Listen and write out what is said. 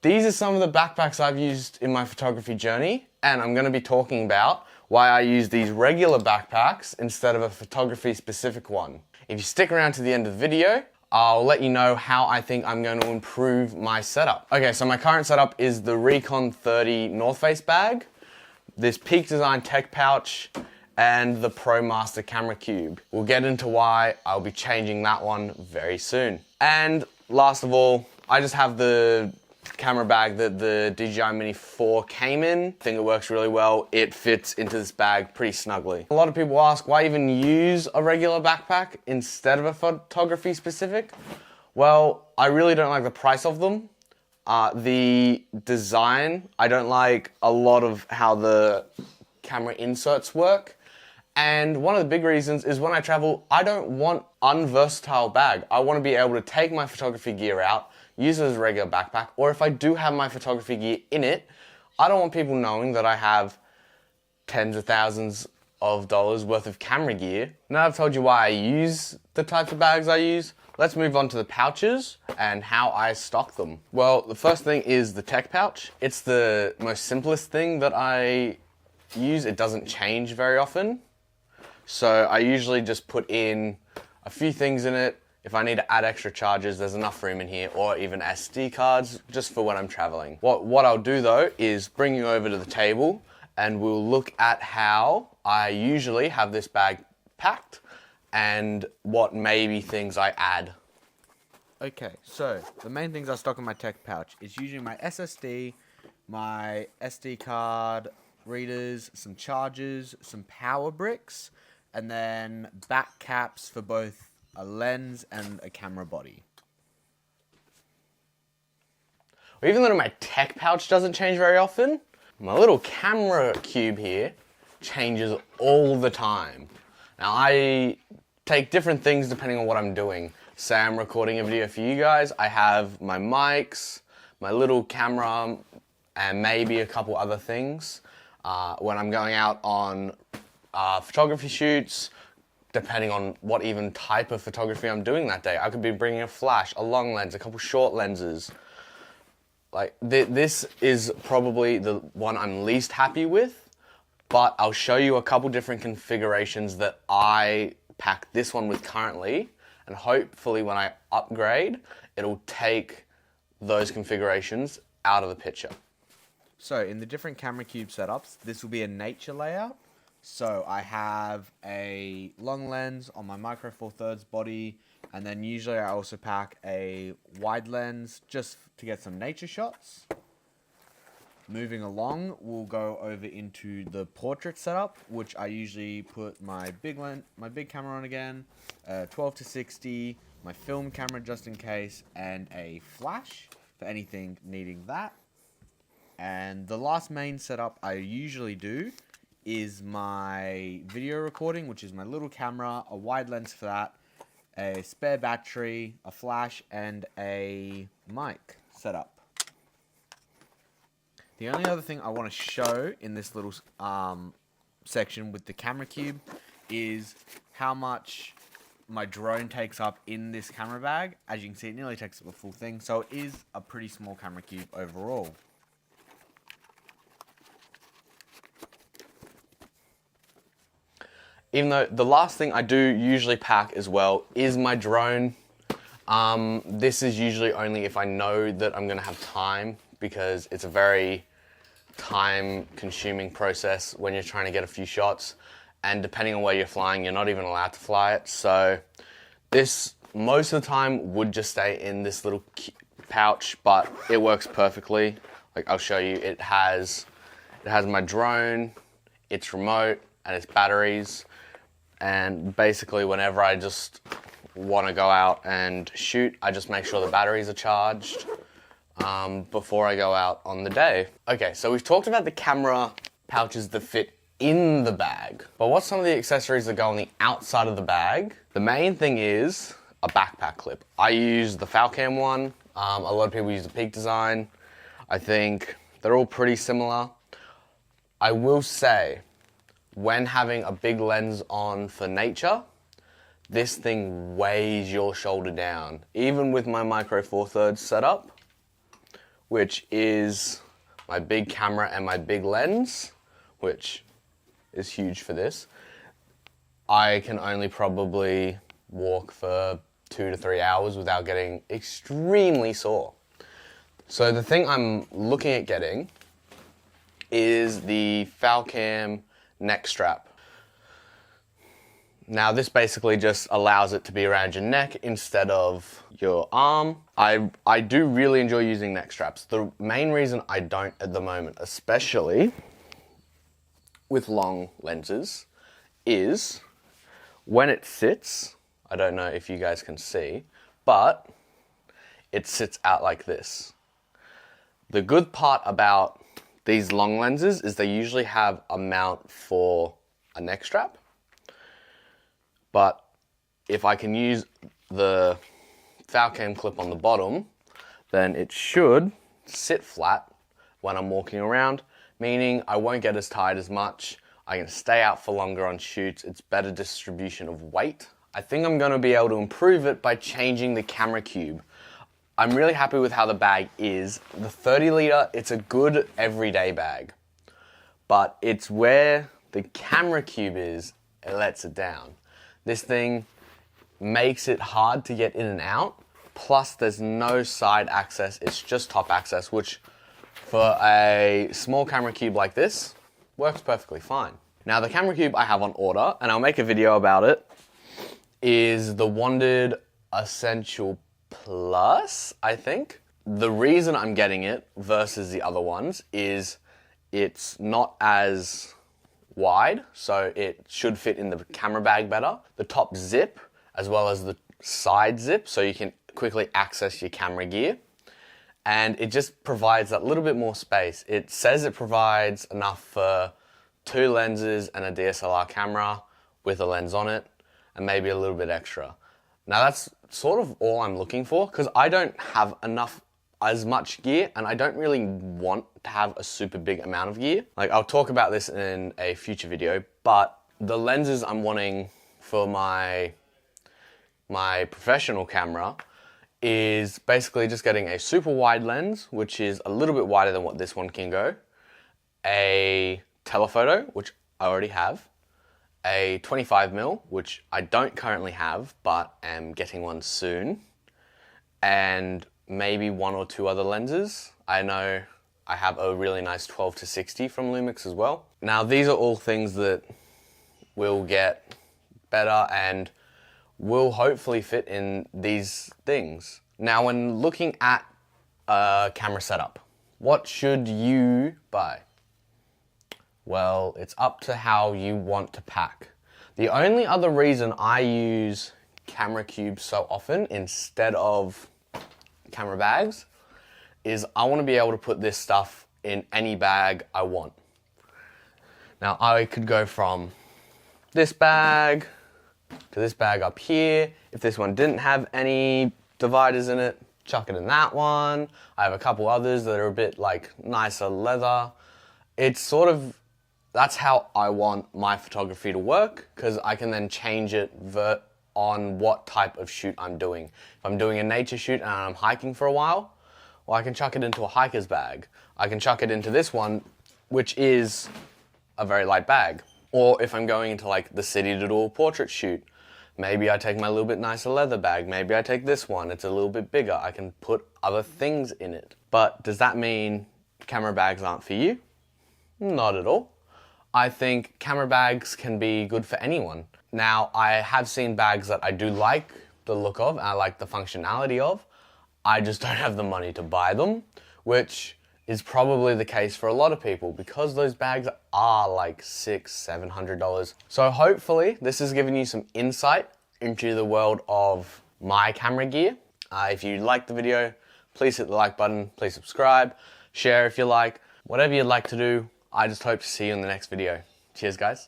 These are some of the backpacks I've used in my photography journey, and I'm going to be talking about why I use these regular backpacks instead of a photography specific one. If you stick around to the end of the video, I'll let you know how I think I'm going to improve my setup. Okay, so my current setup is the Recon 30 North Face bag, this Peak Design Tech pouch, and the ProMaster Camera Cube. We'll get into why I'll be changing that one very soon. And last of all, I just have the camera bag that the DJI Mini 4 came in. I think it works really well. It fits into this bag pretty snugly. A lot of people ask, why even use a regular backpack instead of a photography specific? Well, I really don't like the price of them. The design, I don't like a lot of how the camera inserts work. And one of the big reasons is when I travel, I don't want unversatile bag. I want to be able to take my photography gear out, use it as a regular backpack, or if I do have my photography gear in it, I don't want people knowing that I have tens of thousands of dollars worth of camera gear. Now I've told you why I use the types of bags I use, let's move on to the pouches and how I stock them. Well, the first thing is the tech pouch. It's the most simplest thing that I use. It doesn't change very often. So I usually just put in a few things in it. If I need to add extra charges, there's enough room in here, or even SD cards, just for when I'm traveling. What I'll do though is bring you over to the table and we'll look at how I usually have this bag packed and what maybe things I add. Okay, so the main things I stock in my tech pouch is usually my SSD, my SD card readers, some chargers, some power bricks, and then back caps for both a lens and a camera body. Well, even though my tech pouch doesn't change very often, my little camera cube here changes all the time. Now I take different things depending on what I'm doing. Say I'm recording a video for you guys, I have my mics, my little camera, and maybe a couple other things. When I'm going out on photography shoots, depending on what even type of photography I'm doing that day. I could be bringing a flash, a long lens, a couple short lenses. Like this is probably the one I'm least happy with, but I'll show you a couple different configurations that I pack this one with currently, and hopefully when I upgrade, it'll take those configurations out of the picture. So in the different camera cube setups, this will be a nature layout. So I have a long lens on my Micro Four Thirds body, and then usually I also pack a wide lens just to get some nature shots. Moving along, we'll go over into the portrait setup, which I usually put my big camera on again, 12 to 60, my film camera just in case, and a flash for anything needing that. And the last main setup I usually do is my video recording, which is my little camera, a wide lens for that, a spare battery, a flash, and a mic setup. The only other thing I want to show in this little section with the camera cube is how much my drone takes up in this camera bag. As you can see, it nearly takes up the full thing, so it is a pretty small camera cube overall. Even though the last thing I do usually pack as well is my drone. This is usually only if I know that I'm going to have time, because it's a very time-consuming process when you're trying to get a few shots. And depending on where you're flying, you're not even allowed to fly it. So this, most of the time, would just stay in this little pouch, but it works perfectly. Like I'll show you, it has my drone, its remote, and its batteries. And basically whenever I just want to go out and shoot, I just make sure the batteries are charged before I go out on the day. Okay, so we've talked about the camera pouches that fit in the bag, but what's some of the accessories that go on the outside of the bag? The main thing is a backpack clip. I use the Falcam one. A lot of people use the Peak Design. I think they're all pretty similar. I will say, when having a big lens on for nature, this thing weighs your shoulder down. Even with my Micro Four Thirds setup, which is my big camera and my big lens, which is huge for this, I can only probably walk for 2 to 3 hours without getting extremely sore. So the thing I'm looking at getting is the Falcam neck strap. Now this basically just allows it to be around your neck instead of your arm. I do really enjoy using neck straps. The main reason I don't at the moment, especially with long lenses, is when it sits, I don't know if you guys can see, but it sits out like this. The good part about these long lenses is they usually have a mount for a neck strap. But if I can use the Falcam clip on the bottom, then it should sit flat when I'm walking around, meaning I won't get as tired as much. I can stay out for longer on shoots. It's better distribution of weight. I think I'm gonna be able to improve it by changing the camera cube. I'm really happy with how the bag is. The 30 litre, it's a good everyday bag, but it's where the camera cube is, it lets it down. This thing makes it hard to get in and out, plus there's no side access, it's just top access, which for a small camera cube like this, works perfectly fine. Now the camera cube I have on order, and I'll make a video about it, is the Wandered Essential Plus, I think. The reason I'm getting it versus the other ones is it's not as wide, so it should fit in the camera bag better. The top zip, as well as the side zip, so you can quickly access your camera gear. And it just provides that little bit more space. It says it provides enough for 2 lenses and a DSLR camera with a lens on it, and maybe a little bit extra. Now that's sort of all I'm looking for, because I don't have as much gear, and I don't really want to have a super big amount of gear. Like, I'll talk about this in a future video, but the lenses I'm wanting for my professional camera is basically just getting a super wide lens, which is a little bit wider than what this one can go, a telephoto, which I already have, a 25mm, which I don't currently have, but am getting one soon, and maybe 1 or 2 other lenses. I know I have a really nice 12-60 from Lumix as well. Now these are all things that will get better and will hopefully fit in these things. Now when looking at a camera setup, what should you buy? Well, it's up to how you want to pack. The only other reason I use camera cubes so often instead of camera bags is I want to be able to put this stuff in any bag I want. Now I could go from this bag to this bag up here. If this one didn't have any dividers in it, chuck it in that one. I have a couple others that are a bit like nicer leather. It's sort of, that's how I want my photography to work, because I can then change it on what type of shoot I'm doing. If I'm doing a nature shoot and I'm hiking for a while, well, I can chuck it into a hiker's bag. I can chuck it into this one, which is a very light bag. Or if I'm going into like the city to do a portrait shoot, maybe I take my little bit nicer leather bag. Maybe I take this one, it's a little bit bigger. I can put other things in it. But does that mean camera bags aren't for you? Not at all. I think camera bags can be good for anyone. Now, I have seen bags that I do like the look of, and I like the functionality of. I just don't have the money to buy them, which is probably the case for a lot of people, because those bags are like $600-700. So hopefully this has given you some insight into the world of my camera gear. If you liked the video, please hit the like button, please subscribe, share if you like, whatever you'd like to do. I just hope to see you in the next video. Cheers, guys.